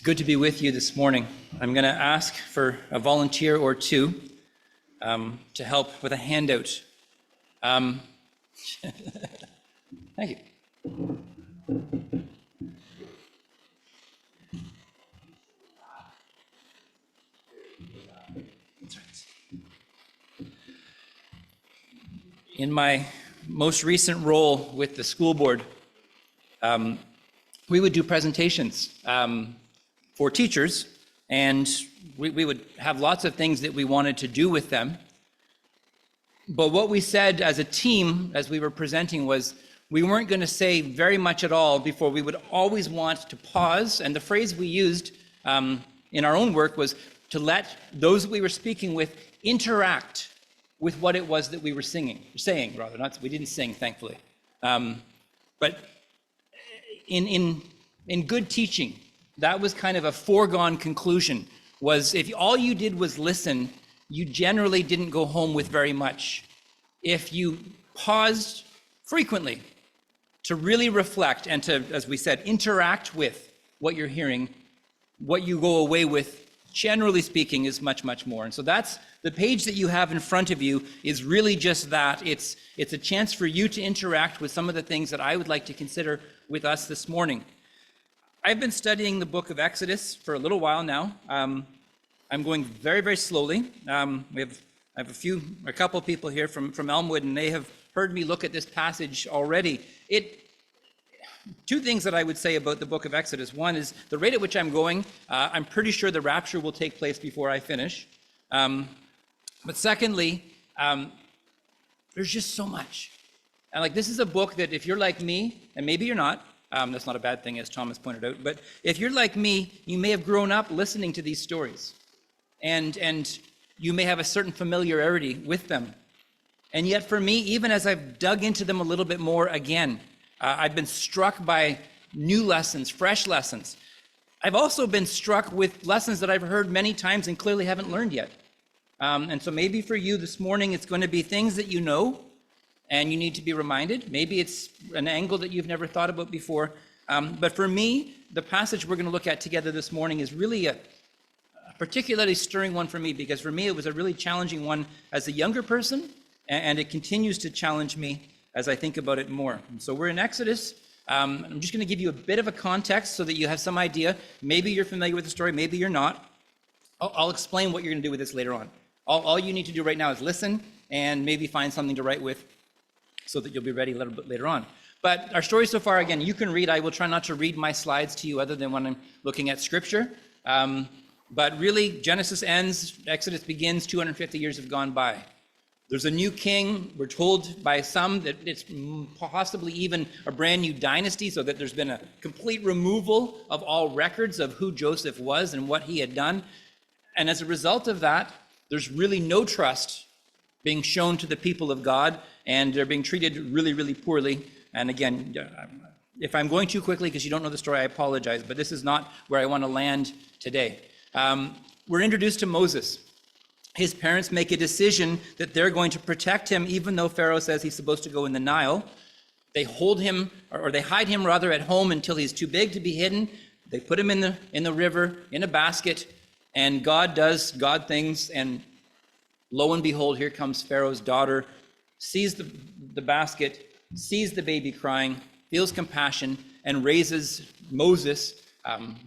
good to be with you this morning. I'm going to ask for a volunteer or two to help with a handout. Thank you. That's right. In my most recent role with the school board, we would do presentations for teachers, and we would have lots of things that we wanted to do with them. But what we said as a team, as we were presenting, was we weren't going to say very much at all before we would always want to pause. And the phrase we used in our own work was to let those we were speaking with interact with what it was that we were saying. We didn't sing, thankfully. But in good teaching, that was kind of a foregone conclusion, was if all you did was listen, you generally didn't go home with very much. If you paused frequently to really reflect and to, as we said, interact with what you're hearing, what you go away with, generally speaking, is much, much more. And so that's the page that you have in front of you is really just that. It's a chance for you to interact with some of the things that I would like to consider with us this morning. I've been studying the book of Exodus for a little while now. I'm going very, very slowly. I have a couple of people here from Elmwood, and they have heard me look at this passage already. Two things that I would say about the book of Exodus. One is the rate at which I'm going, I'm pretty sure the rapture will take place before I finish. But secondly, there's just so much. And this is a book that if you're like me, and maybe you're not, that's not a bad thing, as Thomas pointed out, but if you're like me, you may have grown up listening to these stories. And you may have a certain familiarity with them. And yet for me, even as I've dug into them a little bit more again, I've been struck by new lessons, fresh lessons. I've also been struck with lessons that I've heard many times and clearly haven't learned yet. And so maybe for you this morning, it's going to be things that you know and you need to be reminded. Maybe it's an angle that you've never thought about before. But for me, the passage we're going to look at together this morning is really a particularly stirring one for me, because for me, it was a really challenging one as a younger person, and it continues to challenge me as I think about it more. And so we're in Exodus. I'm just going to give you a bit of a context so that you have some idea. Maybe you're familiar with the story, maybe you're not. I'll explain what you're going to do with this later on. All you need to do right now is listen and maybe find something to write with so that you'll be ready a little bit later on. But our story so far, again, you can read. I will try not to read my slides to you other than when I'm looking at scripture. But really, Genesis ends, Exodus begins, 250 years have gone by. There's a new king. We're told by some that it's possibly even a brand new dynasty, so that there's been a complete removal of all records of who Joseph was and what he had done. And as a result of that, there's really no trust being shown to the people of God, and they're being treated really, really poorly. And again, if I'm going too quickly because you don't know the story, I apologize, but this is not where I want to land today. We're introduced to Moses. His parents make a decision that they're going to protect him, even though Pharaoh says he's supposed to go in the Nile. They hold him, or they hide him rather, at home until he's too big to be hidden. They put him in the river, in a basket, and God does God things, and lo and behold, here comes Pharaoh's daughter, sees the basket, sees the baby crying, feels compassion, and raises Moses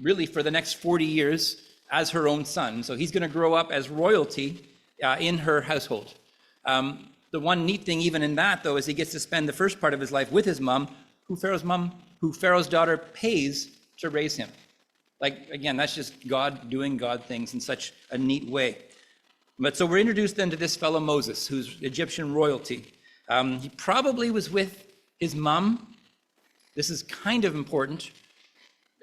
really for the next 40 years as her own son. So he's going to grow up as royalty in her household. The one neat thing even in that, though, is he gets to spend the first part of his life with his mom, who Pharaoh's daughter pays to raise him. Again, that's just God doing God things in such a neat way. But so we're introduced then to this fellow Moses, who's Egyptian royalty. He probably was with his mom. This is kind of important.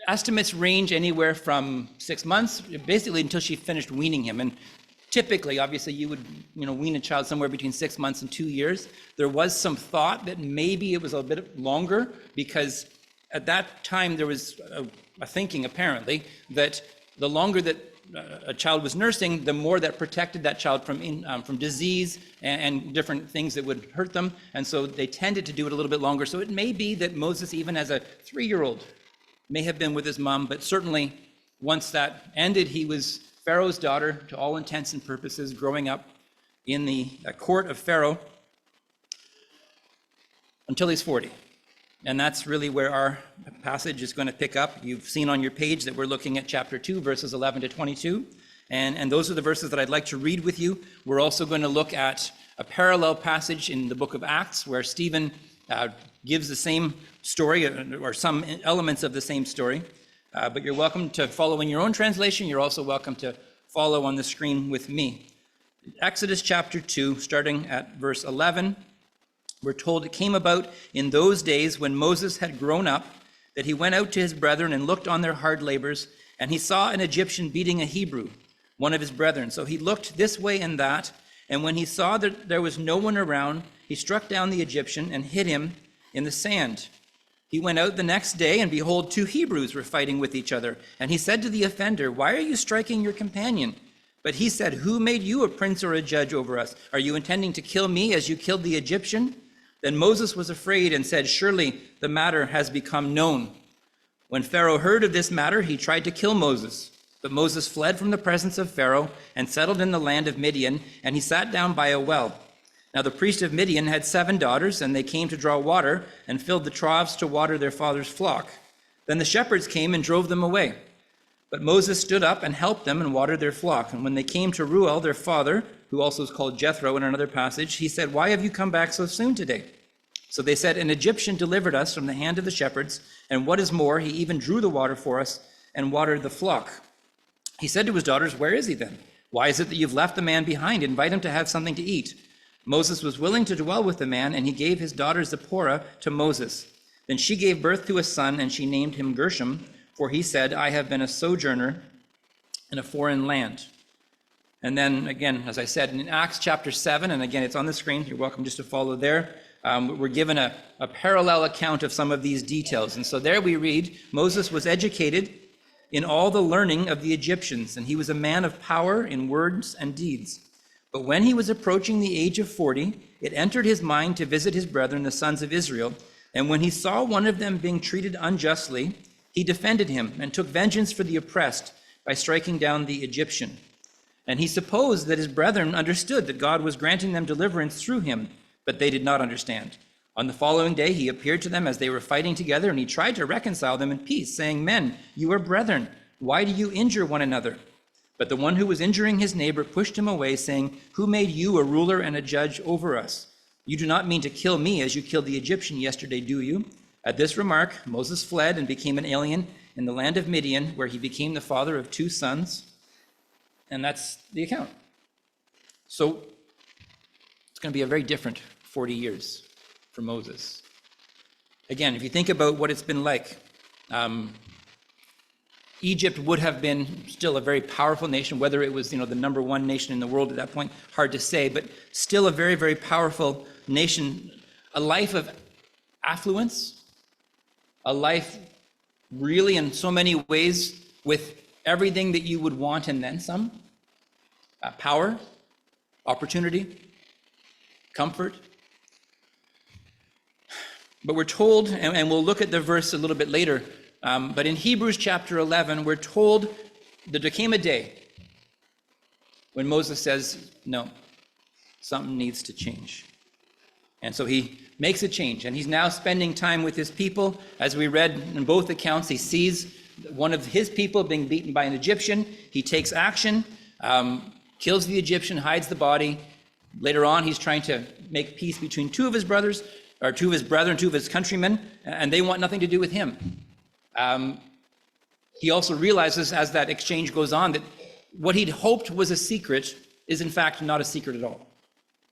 Estimates range anywhere from 6 months, basically until she finished weaning him. And typically, obviously, you would wean a child somewhere between 6 months and 2 years. There was some thought that maybe it was a bit longer, because at that time there was a thinking, apparently, that the longer that a child was nursing, the more that protected that child from disease and different things that would hurt them. And so they tended to do it a little bit longer. So it may be that Moses, even as a 3-year-old, may have been with his mom, but certainly once that ended, he was Pharaoh's daughter to all intents and purposes, growing up in the court of Pharaoh until he's 40. And that's really where our passage is going to pick up. You've seen on your page that we're looking at chapter 2, verses 11 to 22. And those are the verses that I'd like to read with you. We're also going to look at a parallel passage in the book of Acts where Stephen gives the same story or some elements of the same story. But you're welcome to follow in your own translation. You're also welcome to follow on the screen with me. Exodus chapter 2, starting at verse 11. We're told it came about in those days when Moses had grown up that he went out to his brethren and looked on their hard labors, and he saw an Egyptian beating a Hebrew, one of his brethren. So he looked this way and that, and when he saw that there was no one around, he struck down the Egyptian and hid him in the sand. He went out the next day, and behold, 2 Hebrews were fighting with each other. And he said to the offender, "Why are you striking your companion?" But he said, "Who made you a prince or a judge over us? Are you intending to kill me as you killed the Egyptian?" Then Moses was afraid and said, "Surely the matter has become known." When Pharaoh heard of this matter, he tried to kill Moses. But Moses fled from the presence of Pharaoh and settled in the land of Midian, and he sat down by a well. Now the priest of Midian had 7 daughters, and they came to draw water and filled the troughs to water their father's flock. Then the shepherds came and drove them away. But Moses stood up and helped them and watered their flock. And when they came to Reuel, their father, who also is called Jethro in another passage, he said, "Why have you come back so soon today?" So they said, "An Egyptian delivered us from the hand of the shepherds, and what is more, he even drew the water for us and watered the flock." He said to his daughters, "Where is he then? Why is it that you've left the man behind? Invite him to have something to eat." Moses was willing to dwell with the man, and he gave his daughter Zipporah to Moses. Then she gave birth to a son, and she named him Gershom, for he said, "I have been a sojourner in a foreign land." And then again, as I said, in Acts chapter 7, and again, it's on the screen, you're welcome just to follow there. We're given a parallel account of some of these details. And so there we read, Moses was educated in all the learning of the Egyptians, and he was a man of power in words and deeds. But when he was approaching the age of 40, it entered his mind to visit his brethren, the sons of Israel. And when he saw one of them being treated unjustly, he defended him and took vengeance for the oppressed by striking down the Egyptian. And he supposed that his brethren understood that God was granting them deliverance through him, but they did not understand. On the following day, he appeared to them as they were fighting together, and he tried to reconcile them in peace, saying, "Men, you are brethren. Why do you injure one another?" But the one who was injuring his neighbor pushed him away, saying, "Who made you a ruler and a judge over us? You do not mean to kill me as you killed the Egyptian yesterday, do you?" At this remark, Moses fled and became an alien in the land of Midian, where he became the father of 2 sons. And that's the account. So it's going to be a very different 40 years for Moses. Again, if you think about what it's been like, Egypt would have been still a very powerful nation, whether it was, the number 1 nation in the world at that point, hard to say, but still a very, very powerful nation, a life of affluence, a life really in so many ways with everything that you would want and then some. Power, opportunity, comfort. But we're told, and we'll look at the verse a little bit later, but in Hebrews chapter 11, we're told that there came a day when Moses says, no, something needs to change. And so he makes a change, and he's now spending time with his people. As we read in both accounts, he sees one of his people being beaten by an Egyptian. He takes action, kills the Egyptian, hides the body. Later on, he's trying to make peace between 2 of his brothers, or 2 of his brethren, 2 of his countrymen, and they want nothing to do with him. He also realizes as that exchange goes on that what he'd hoped was a secret is in fact not a secret at all,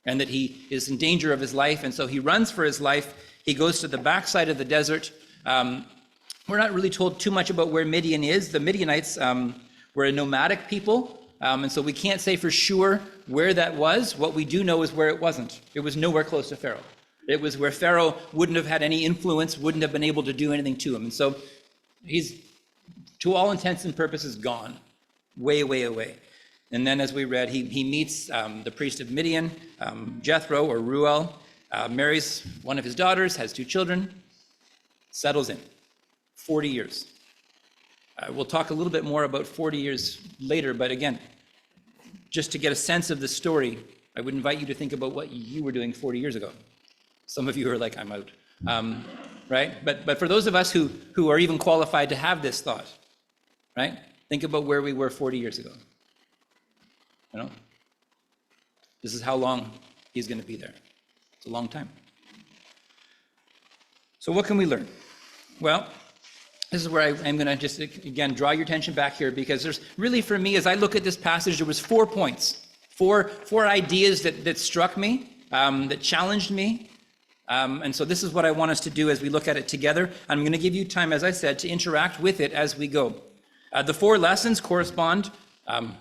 and that he is in danger of his life, and so he runs for his life. He goes to the backside of the desert. We're not really told too much about where Midian is. The Midianites were a nomadic people, and so we can't say for sure where that was. What we do know is where it wasn't. It was nowhere close to Pharaoh. It was where Pharaoh wouldn't have had any influence, wouldn't have been able to do anything to him. And so he's, to all intents and purposes, gone, way, way away. And then as we read, he meets the priest of Midian, Jethro or Reuel, marries one of his daughters, has 2 children, settles in. 40 years. We'll talk a little bit more about 40 years later, but again, just to get a sense of the story, I would invite you to think about what you were doing 40 years ago. Some of you are like, I'm out, right? But for those of us who are even qualified to have this thought, right? Think about where we were 40 years ago. You know, this is how long he's going to be there. It's a long time. So what can we learn? Well, this is where I'm going to just, again, draw your attention back here, because there's really, for me, as I look at this passage, there was 4 points, four ideas that struck me, that challenged me. And so this is what I want us to do as we look at it together. I'm going to give you time, as I said, to interact with it as we go. The 4 lessons correspond,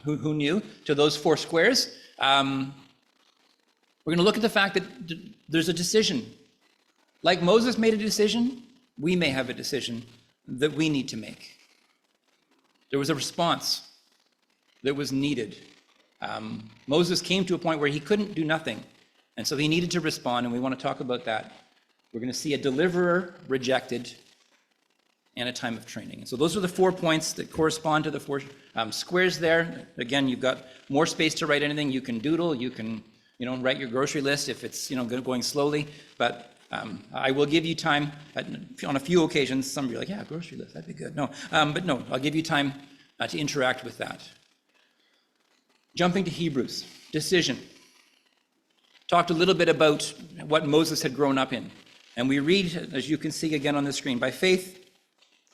who knew, to those 4 squares. We're going to look at the fact that there's a decision. Like Moses made a decision, we may have a decision that we need to make. There was a response that was needed. Moses came to a point where he couldn't do nothing, and so he needed to respond, and we want to talk about that. We're going to see a deliverer rejected and a time of training. And so those are the 4 points that correspond to the 4 squares there. Again, you've got more space to write anything. You can doodle, you can write your grocery list if it's going slowly, but I will give you time on a few occasions. Some of you are like, yeah, grocery list, that'd be good. No, but no, I'll give you time to interact with that. Jumping to Hebrews, decision. Talked a little bit about what Moses had grown up in. And we read, as you can see again on the screen, by faith.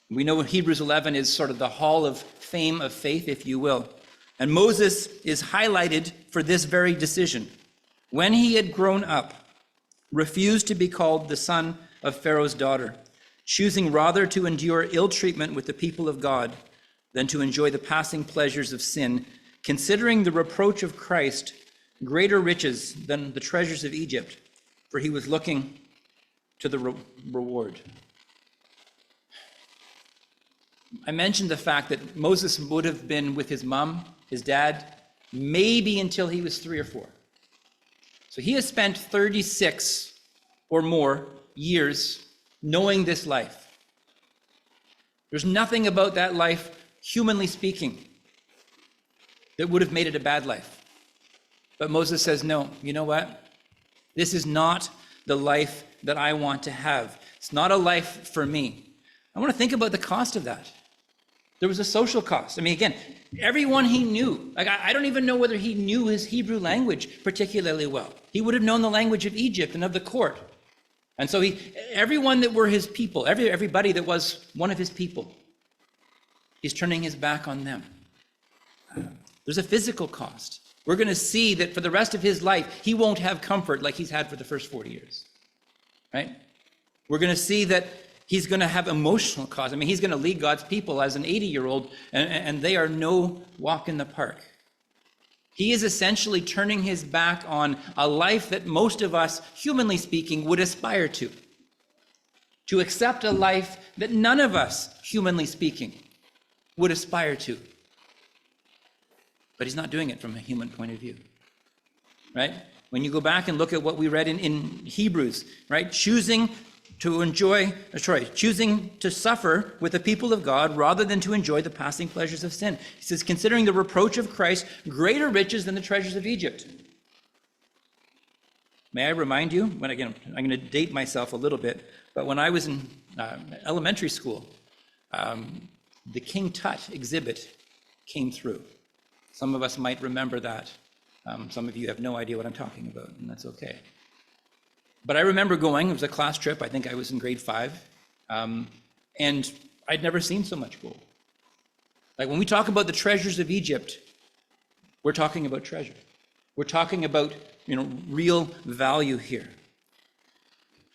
We know Hebrews 11 is sort of the hall of fame of faith, if you will. And Moses is highlighted for this very decision. When he had grown up, refused to be called the son of Pharaoh's daughter, choosing rather to endure ill treatment with the people of God than to enjoy the passing pleasures of sin, considering the reproach of Christ greater riches than the treasures of Egypt, for he was looking to the reward. I mentioned the fact that Moses would have been with his mom, his dad, maybe until he was 3 or 4. So he has spent 36 or more years knowing this life. There's nothing about that life, humanly speaking, that would have made it a bad life. But Moses says, no, you know what? This is not the life that I want to have. It's not a life for me. I want to think about the cost of that. There was a social cost. I mean, again, everyone he knew, like I don't even know whether he knew his Hebrew language particularly well. He would have known the language of Egypt and of the court. And so everyone that were his people, everybody that was one of his people, he's turning his back on them. There's a physical cost. We're going to see that for the rest of his life, he won't have comfort like he's had for the first 40 years, right? We're going to see that he's going to have emotional cost. I mean, he's going to lead God's people as an 80-year-old, and they are no walk in the park. He is essentially turning his back on a life that most of us, humanly speaking, would aspire to accept a life that none of us, humanly speaking, would aspire to. But he's not doing it from a human point of view, right? When you go back and look at what we read in Hebrews, right? Choosing to suffer with the people of God rather than to enjoy the passing pleasures of sin. He says, considering the reproach of Christ greater riches than the treasures of Egypt. May I remind you, I'm going to date myself a little bit, but when I was in elementary school, the King Tut exhibit came through. Some of us might remember that. Some of you have no idea what I'm talking about, and that's okay. But I remember going, it was a class trip, I think I was in grade 5, and I'd never seen so much gold. Like when we talk about the treasures of Egypt, we're talking about treasure. We're talking about, real value here.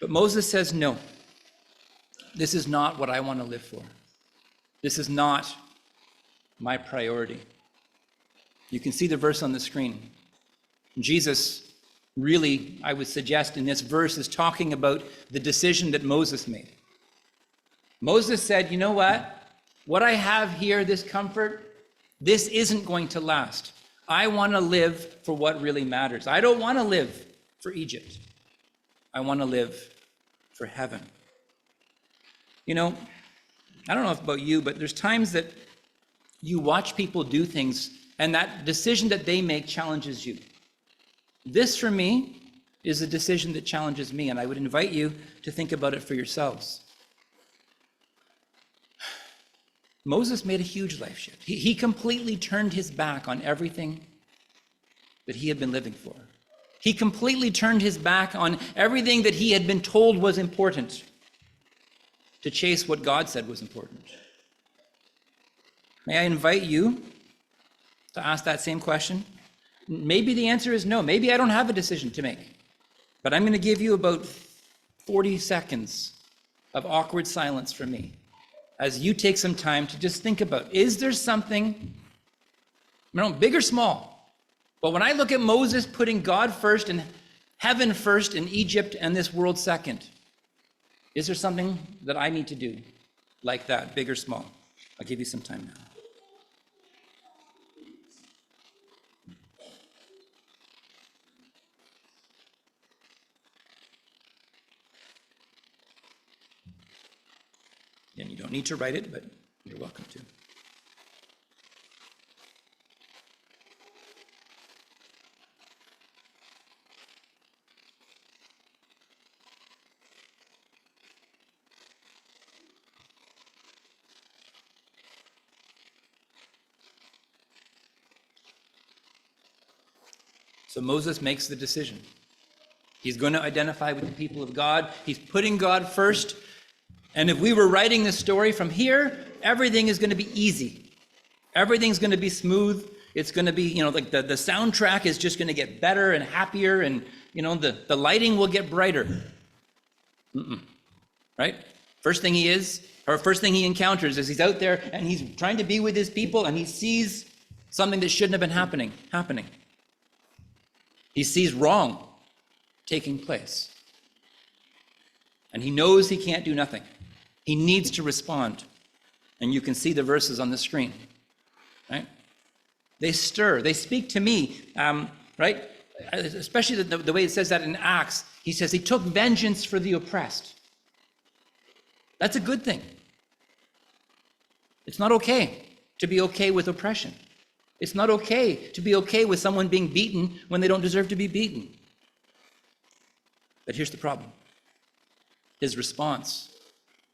But Moses says, no, this is not what I want to live for. This is not my priority. You can see the verse on the screen. Jesus really, I would suggest in this verse, is talking about the decision that Moses made. Moses said, you know what? What I have here, this comfort, this isn't going to last. I want to live for what really matters. I don't want to live for Egypt. I want to live for heaven. I don't know about you, but there's times that you watch people do things and that decision that they make challenges you. This, for me, is a decision that challenges me, and I would invite you to think about it for yourselves. Moses made a huge life shift. He completely turned his back on everything that he had been living for. He completely turned his back on everything that he had been told was important to chase what God said was important. May I invite you to ask that same question? Maybe the answer is no. Maybe I don't have a decision to make. But I'm going to give you about 40 seconds of awkward silence from me as you take some time to just think about, is there something, big or small? But when I look at Moses putting God first and heaven first and Egypt and this world second, is there something that I need to do like that, big or small? I'll give you some time now. And you don't need to write it, but you're welcome to. So Moses makes the decision. He's going to identify with the people of God. He's putting God first. And if we were writing this story from here, everything is going to be easy. Everything's going to be smooth. It's going to be, like the soundtrack is just going to get better and happier, and, the lighting will get brighter. Right? First thing he encounters is he's out there and he's trying to be with his people, and he sees something that shouldn't have been happening. He sees wrong taking place. And he knows he can't do nothing. He needs to respond. And you can see the verses on the screen. Right? They stir. They speak to me. Right? Especially the way it says that in Acts. He says he took vengeance for the oppressed. That's a good thing. It's not okay to be okay with oppression. It's not okay to be okay with someone being beaten when they don't deserve to be beaten. But here's the problem. His response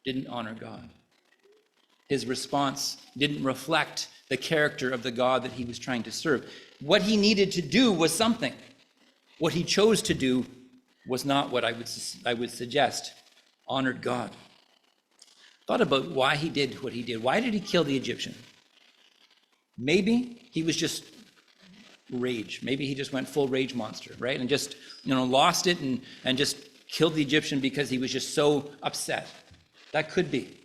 didn't honor God. His response didn't reflect the character of the God that he was trying to serve. What he needed to do was something. What he chose to do was not what I would suggest honored God. Thought about why he did what he did. Why did he kill the Egyptian? Maybe he was just rage. Maybe he just went full rage monster, right? And just, lost it and just killed the Egyptian because he was just so upset. That could be.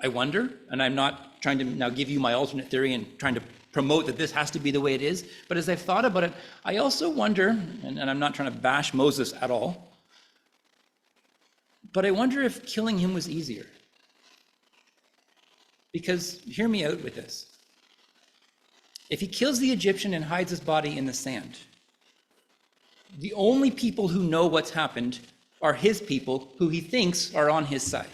I wonder, and I'm not trying to now give you my alternate theory and trying to promote that this has to be the way it is, but as I've thought about it, I also wonder, and I'm not trying to bash Moses at all, but I wonder if killing him was easier. Because, hear me out with this. If he kills the Egyptian and hides his body in the sand, the only people who know what's happened are his people who he thinks are on his side.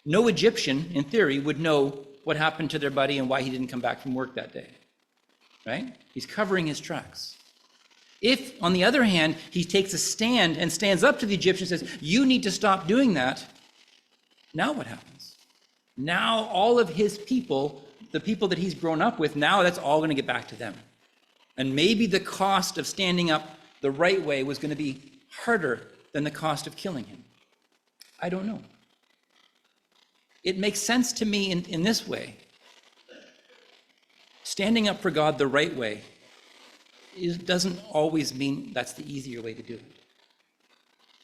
No Egyptian, in theory, would know what happened to their buddy and why he didn't come back from work that day. Right? He's covering his tracks. If, on the other hand, he takes a stand and stands up to the Egyptian and says, you need to stop doing that, now what happens? Now all of his people, the people that he's grown up with, now that's all going to get back to them. And maybe the cost of standing up the right way was going to be harder than the cost of killing him. I don't know. It makes sense to me in this way. Standing up for God the right way doesn't always mean that's the easier way to do it.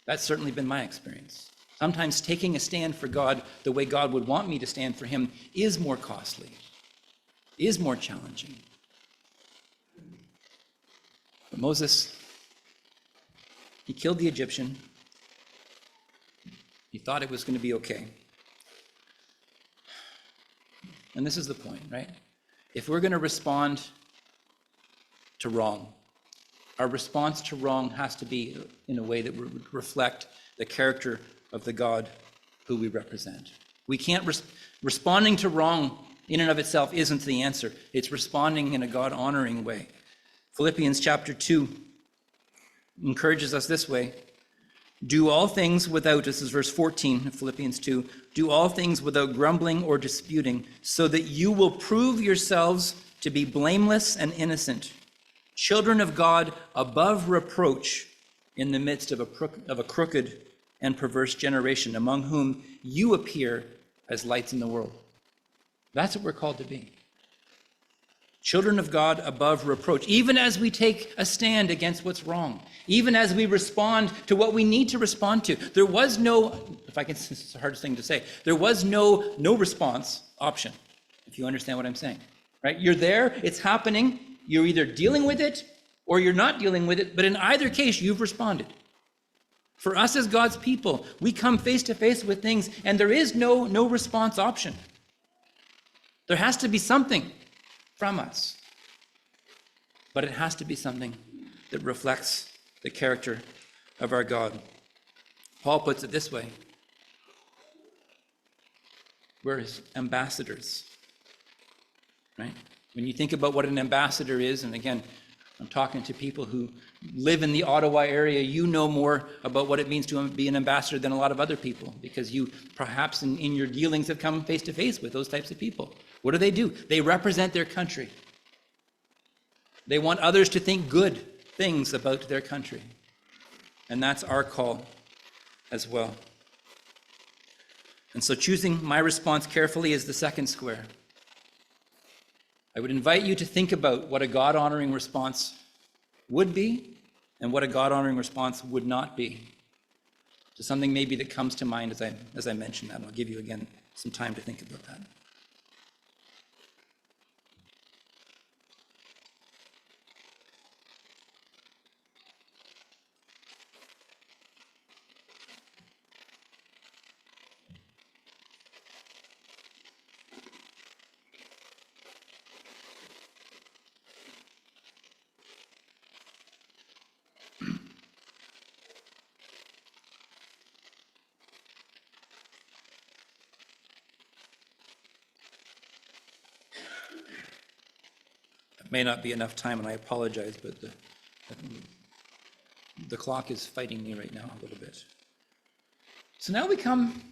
That's certainly been my experience. Sometimes taking a stand for God the way God would want me to stand for him is more costly, is more challenging. But Moses, he killed the Egyptian. He thought it was going to be okay. And this is the point, right? If we're going to respond to wrong, our response to wrong has to be in a way that would reflect the character of the God who we represent. We can't, responding to wrong in and of itself isn't the answer. It's responding in a God-honoring way. Philippians chapter 2 encourages us this way. Do all things without, this is verse 14 of Philippians 2, do all things without grumbling or disputing, so that you will prove yourselves to be blameless and innocent, children of God above reproach in the midst of a crooked and perverse generation, among whom you appear as lights in the world. That's what we're called to be. Children of God above reproach, even as we take a stand against what's wrong, even as we respond to what we need to respond to. There was no, if I can, it's the hardest thing to say, there was no response option, if you understand what I'm saying, right? You're there, it's happening, you're either dealing with it or you're not dealing with it, but in either case, you've responded. For us as God's people, we come face to face with things and there is no response option. There has to be something from us. But it has to be something that reflects the character of our God. Paul puts it this way. We're his ambassadors, right? When you think about what an ambassador is, and again, I'm talking to people who live in the Ottawa area, you know more about what it means to be an ambassador than a lot of other people, because you perhaps in your dealings have come face to face with those types of people. What do? They represent their country. They want others to think good things about their country. And that's our call as well. And so choosing my response carefully is the second square. I would invite you to think about what a God-honoring response would be and what a God-honoring response would not be to something maybe that comes to mind as I mentioned that. And I'll give you again some time to think about that. May not be enough time, and I apologize, but the clock is fighting me right now a little bit. So now we come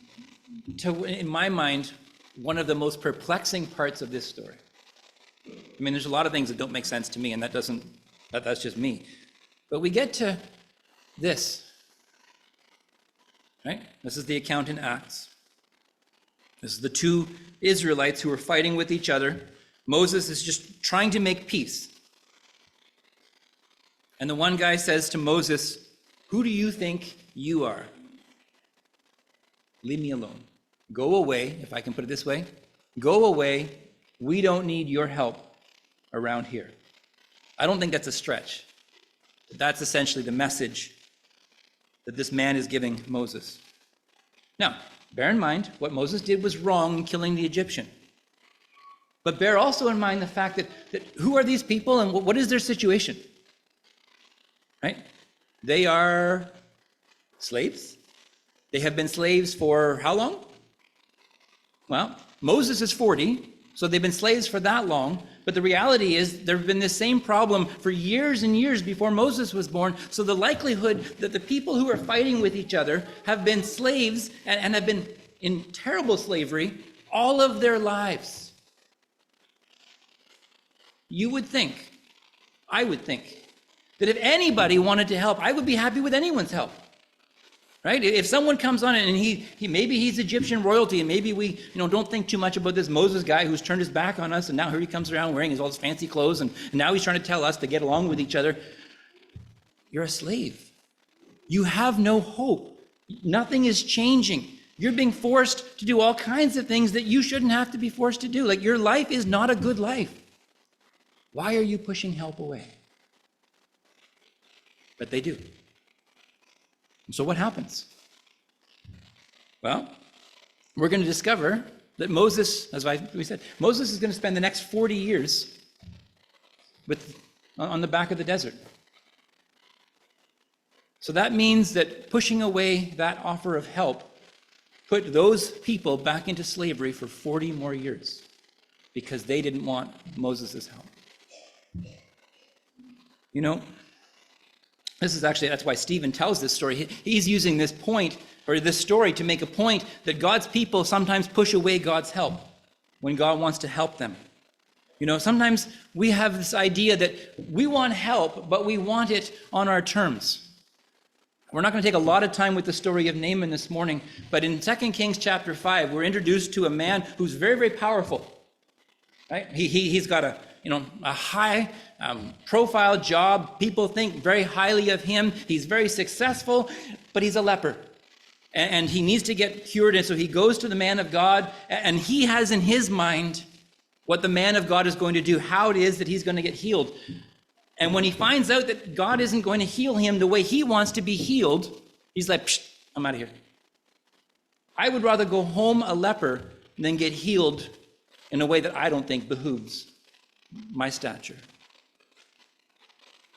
to, in my mind, one of the most perplexing parts of this story. I mean, there's a lot of things that don't make sense to me, and that's just me. But we get to this, right? This is the account in Acts. This is the two Israelites who are fighting with each other. Moses is just trying to make peace. And the one guy says to Moses, "Who do you think you are? Leave me alone. Go away," if I can put it this way. Go away. We don't need your help around here. I don't think that's a stretch. That's essentially the message that this man is giving Moses. Now, bear in mind, what Moses did was wrong in killing the Egyptian. But bear also in mind the fact that who are these people and what is their situation? Right? They are slaves. They have been slaves for how long? Well, Moses is 40, so they've been slaves for that long. But the reality is there have been this same problem for years and years before Moses was born. So the likelihood that the people who are fighting with each other have been slaves and have been in terrible slavery all of their lives. You would think, I would think, that if anybody wanted to help, I would be happy with anyone's help, right? If someone comes on and he maybe he's Egyptian royalty, and maybe we don't think too much about this Moses guy who's turned his back on us, and now here he comes around wearing all his fancy clothes, and now he's trying to tell us to get along with each other. You're a slave. You have no hope. Nothing is changing. You're being forced to do all kinds of things that you shouldn't have to be forced to do. Like, your life is not a good life. Why are you pushing help away? But they do. And so what happens? Well, we're going to discover that Moses, as we said, Moses is going to spend the next 40 years on the back of the desert. So that means that pushing away that offer of help put those people back into slavery for 40 more years because they didn't want Moses' help. You know, that's why Stephen tells this story. He's using this point, or this story, to make a point that God's people sometimes push away God's help when God wants to help them. You know, sometimes we have this idea that we want help, but we want it on our terms. We're not going to take a lot of time with the story of Naaman this morning, but in 2 Kings chapter 5, we're introduced to a man who's very, very powerful. Right? He's got a high profile job. People think very highly of him. He's very successful, but he's a leper. And he needs to get cured. And so he goes to the man of God, and he has in his mind what the man of God is going to do, how it is that he's going to get healed. And when he finds out that God isn't going to heal him the way he wants to be healed, he's like, I'm out of here. I would rather go home a leper than get healed in a way that I don't think behooves my stature.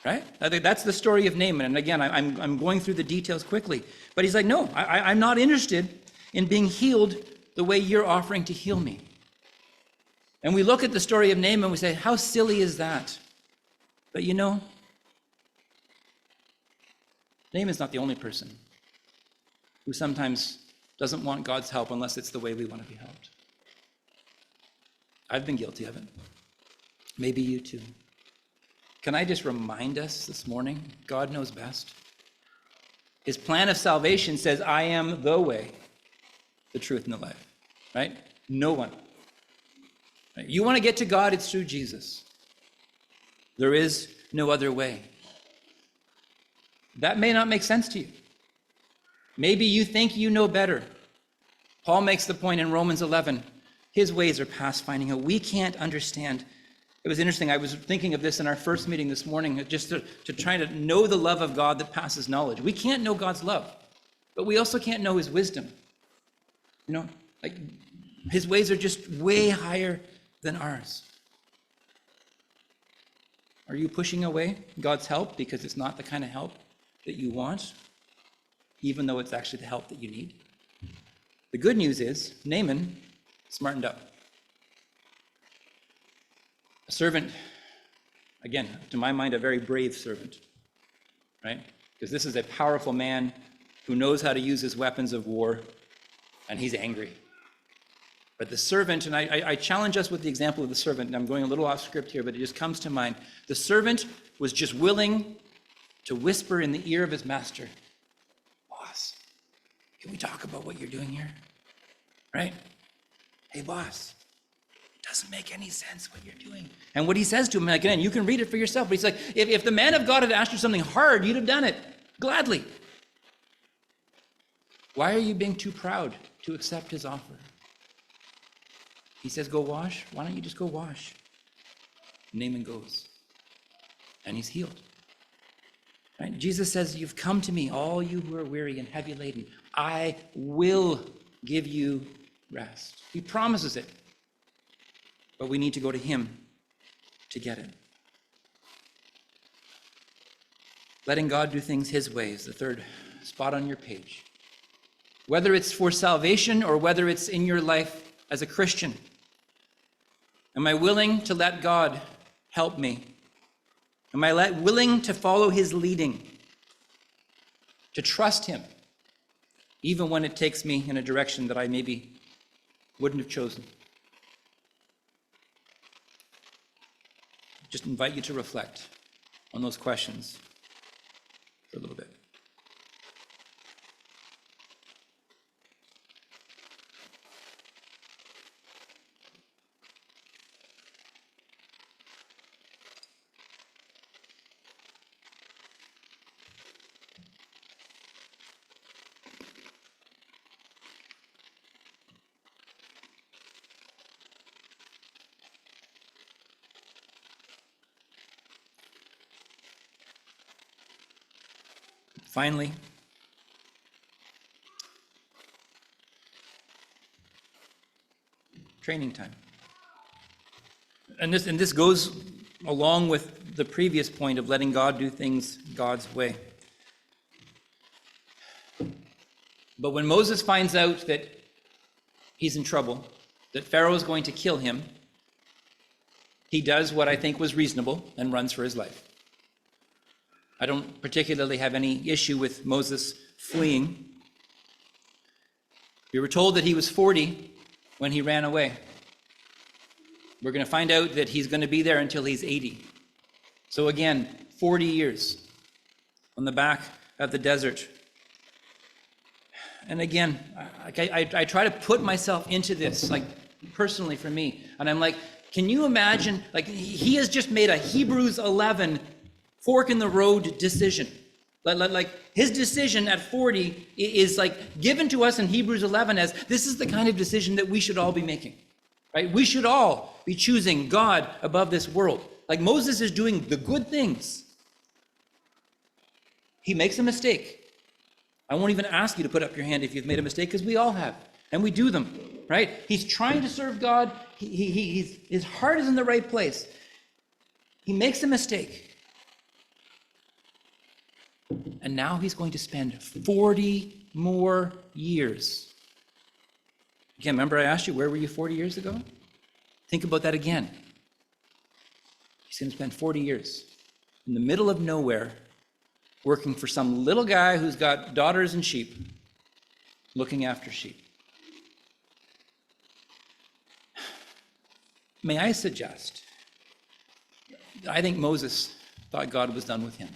Right? I think that's the story of Naaman. And again, I'm going through the details quickly. But he's like, no, I'm not interested in being healed the way you're offering to heal me. And we look at the story of Naaman and we say, how silly is that? But you know, Naaman's not the only person who sometimes doesn't want God's help unless it's the way we want to be helped. I've been guilty of it. Maybe you too. Can I just remind us this morning, God knows best. His plan of salvation says, I am the way, the truth, and the life. Right? No one. Right? You want to get to God, it's through Jesus. There is no other way. That may not make sense to you. Maybe you think you know better. Paul makes the point in Romans 11. His ways are past finding out. We can't understand. It was interesting. I was thinking of this in our first meeting this morning, just to try to know the love of God that passes knowledge. We can't know God's love, but we also can't know his wisdom. You know, like his ways are just way higher than ours. Are you pushing away God's help because it's not the kind of help that you want, even though it's actually the help that you need? The good news is Naaman smartened up. A servant, again, to my mind, a very brave servant, right? Because this is a powerful man who knows how to use his weapons of war, and he's angry. But the servant, and I challenge us with the example of the servant, and I'm going a little off script here, but it just comes to mind. The servant was just willing to whisper in the ear of his master, boss, can we talk about what you're doing here? Right? Hey, boss, it doesn't make any sense what you're doing. And what he says to him, again, you can read it for yourself, but he's like, if the man of God had asked you something hard, you'd have done it gladly. Why are you being too proud to accept his offer? He says, go wash. Why don't you just go wash? Naaman goes. And he's healed. Right? Jesus says, you've come to me, all you who are weary and heavy laden. I will give you rest. He promises it. But we need to go to him to get it. Letting God do things his way is the third spot on your page. Whether it's for salvation or whether it's in your life as a Christian. Am I willing to let God help me? Am I willing to follow his leading? To trust him, even when it takes me in a direction that I maybe wouldn't have chosen? Just invite you to reflect on those questions for a little bit. Finally, training time. And this goes along with the previous point of letting God do things God's way. But when Moses finds out that he's in trouble, that Pharaoh is going to kill him, he does what I think was reasonable and runs for his life. I don't particularly have any issue with Moses fleeing. We were told that he was 40 when he ran away. We're going to find out that he's going to be there until he's 80. So again, 40 years on the back of the desert. And again, I try to put myself into this, like personally for me. And I'm like, can you imagine, like he has just made a Hebrews 11 fork in the road decision. Like his decision at 40 is like given to us in Hebrews 11 as this is the kind of decision that we should all be making, right? We should all be choosing God above this world. Like Moses is doing the good things. He makes a mistake. I won't even ask you to put up your hand if you've made a mistake, because we all have, and we do them, right? He's trying to serve God. His heart is in the right place. He makes a mistake. And now he's going to spend 40 more years. Again, remember I asked you, where were you 40 years ago? Think about that again. He's going to spend 40 years in the middle of nowhere working for some little guy who's got daughters and sheep, looking after sheep. May I suggest, I think Moses thought God was done with him.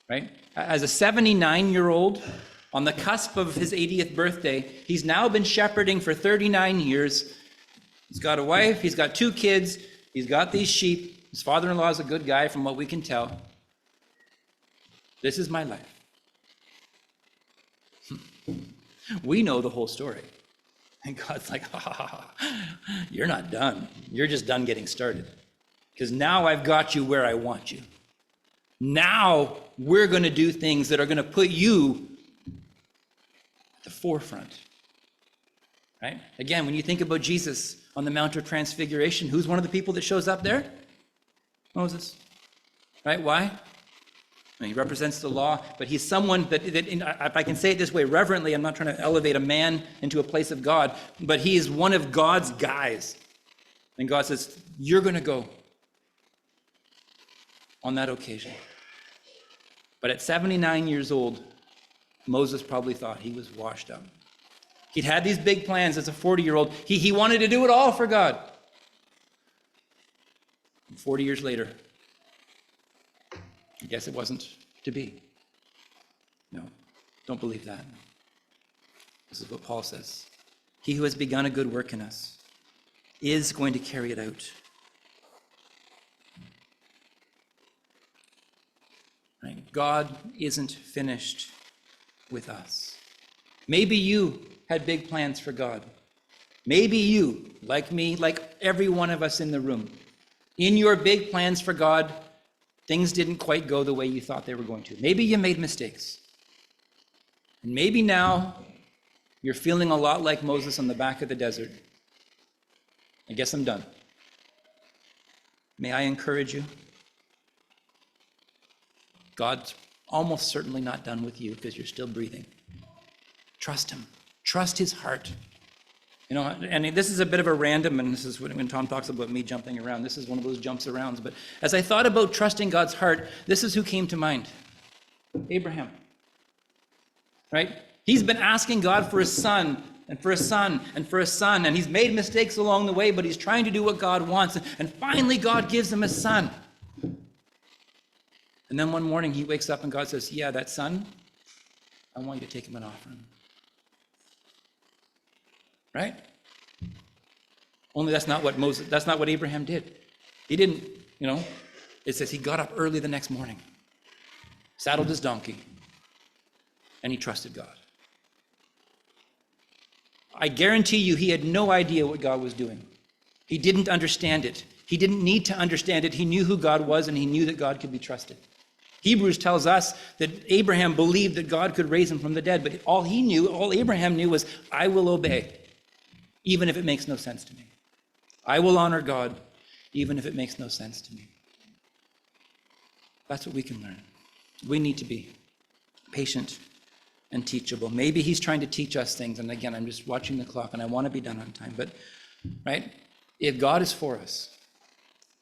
Right? As a 79-year-old, on the cusp of his 80th birthday, he's now been shepherding for 39 years. He's got a wife, he's got 2 kids, he's got these sheep. His father-in-law is a good guy from what we can tell. This is my life. We know the whole story. And God's like, you're not done. You're just done getting started. Because now I've got you where I want you. Now we're going to do things that are going to put you at the forefront. Right? Again, when you think about Jesus on the Mount of Transfiguration, who's one of the people that shows up there? Moses. Right? Why? I mean, he represents the law, but he's someone that if I can say it this way reverently, I'm not trying to elevate a man into a place of God, but he is one of God's guys. And God says, you're going to go on that occasion. But at 79 years old, Moses probably thought he was washed up. He'd had these big plans as a 40-year-old. He wanted to do it all for God. And 40 years later, I guess it wasn't to be. No, don't believe that. This is what Paul says. He who has begun a good work in us is going to carry it out. Right? God isn't finished with us. Maybe you had big plans for God. Maybe you, like me, like every one of us in the room, in your big plans for God, things didn't quite go the way you thought they were going to. Maybe you made mistakes. And maybe now you're feeling a lot like Moses on the back of the desert. I guess I'm done. May I encourage you? God's almost certainly not done with you because you're still breathing. Trust him. Trust his heart. You know, and this is a bit of a random, and this is when Tom talks about me jumping around. This is one of those jumps arounds. But as I thought about trusting God's heart, this is who came to mind. Abraham. Right? He's been asking God for a son, and for a son, and for a son, and he's made mistakes along the way, but he's trying to do what God wants. And finally, God gives him a son. And then one morning, he wakes up and God says, yeah, that son, I want you to take him and offer him. Right? Only that's not what Abraham did. He didn't, it says he got up early the next morning, saddled his donkey, and he trusted God. I guarantee you he had no idea what God was doing. He didn't understand it. He didn't need to understand it. He knew who God was, and he knew that God could be trusted. Hebrews tells us that Abraham believed that God could raise him from the dead, but all Abraham knew was, I will obey, even if it makes no sense to me. I will honor God, even if it makes no sense to me. That's what we can learn. We need to be patient and teachable. Maybe he's trying to teach us things. And again, I'm just watching the clock and I want to be done on time. But, right, if God is for us,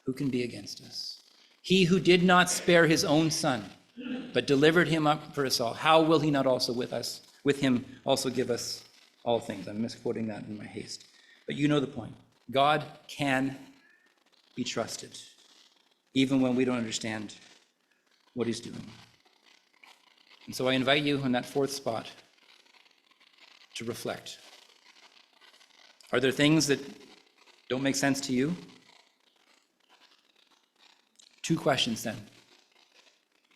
who can be against us? He who did not spare his own son, but delivered him up for us all, how will he not also with him also give us all things? I'm misquoting that in my haste. But you know the point. God can be trusted, even when we don't understand what he's doing. And so I invite you in that fourth spot to reflect. Are there things that don't make sense to you? 2 questions then.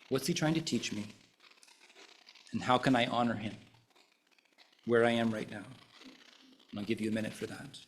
What's he trying to teach me? And how can I honor him where I am right now? And I'll give you a minute for that.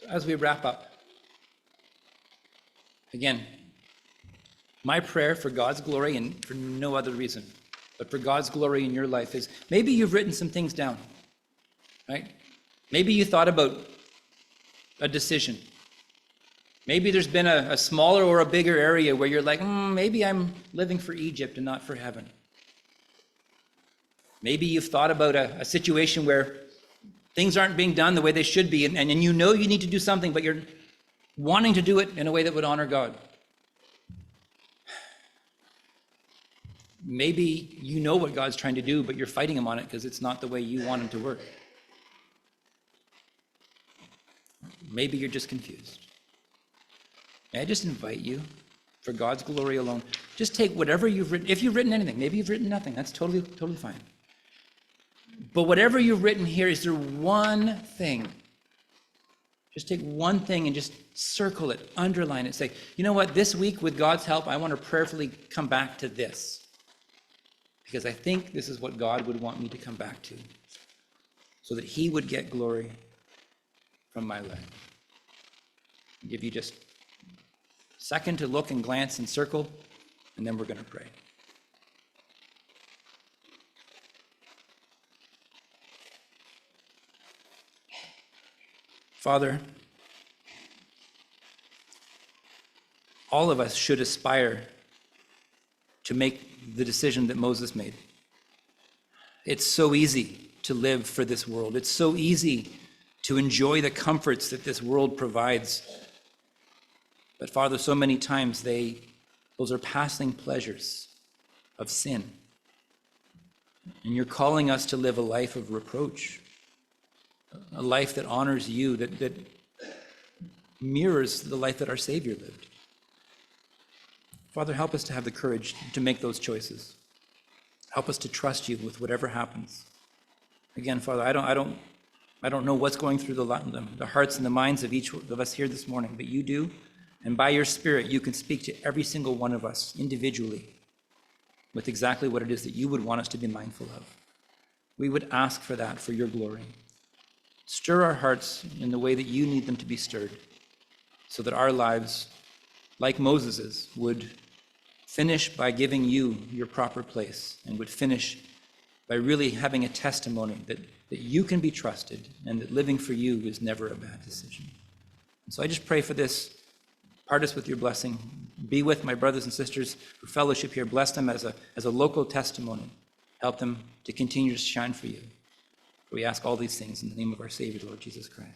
As we wrap up, again, my prayer for God's glory, and for no other reason, but for God's glory in your life, is maybe you've written some things down, right? Maybe you thought about a decision. Maybe there's been a smaller or a bigger area where you're like, maybe I'm living for Egypt and not for heaven. Maybe you've thought about a situation where things aren't being done the way they should be, and you know you need to do something, but you're wanting to do it in a way that would honor God. Maybe you know what God's trying to do, but you're fighting him on it because it's not the way you want him to work. Maybe you're just confused. May I just invite you, for God's glory alone, just take whatever you've written. If you've written anything, maybe you've written nothing. That's totally fine. But whatever you've written here, is there one thing? Just take one thing and just circle it, underline it, say, you know what, this week with God's help, I want to prayerfully come back to this. Because I think this is what God would want me to come back to, so that he would get glory from my life. I'll give you just a second to look and glance and circle, and then we're going to pray. Father, all of us should aspire to make the decision that Moses made. It's so easy to live for this world. It's so easy to enjoy the comforts that this world provides. But Father, so many times those are passing pleasures of sin. And you're calling us to live a life of reproach. A life that honors you, that mirrors the life that our Savior lived. Father, help us to have the courage to make those choices. Help us to trust you with whatever happens. Again, Father, I don't know what's going through the hearts and the minds of each of us here this morning, but you do. And by your Spirit, you can speak to every single one of us individually with exactly what it is that you would want us to be mindful of. We would ask for that, for your glory. Stir our hearts in the way that you need them to be stirred, so that our lives, like Moses's, would finish by giving you your proper place, and would finish by really having a testimony that you can be trusted, and that living for you is never a bad decision. And so I just pray for this. Part us with your blessing. Be with my brothers and sisters who fellowship here. Bless them as a local testimony. Help them to continue to shine for you. We ask all these things in the name of our Savior, Lord Jesus Christ.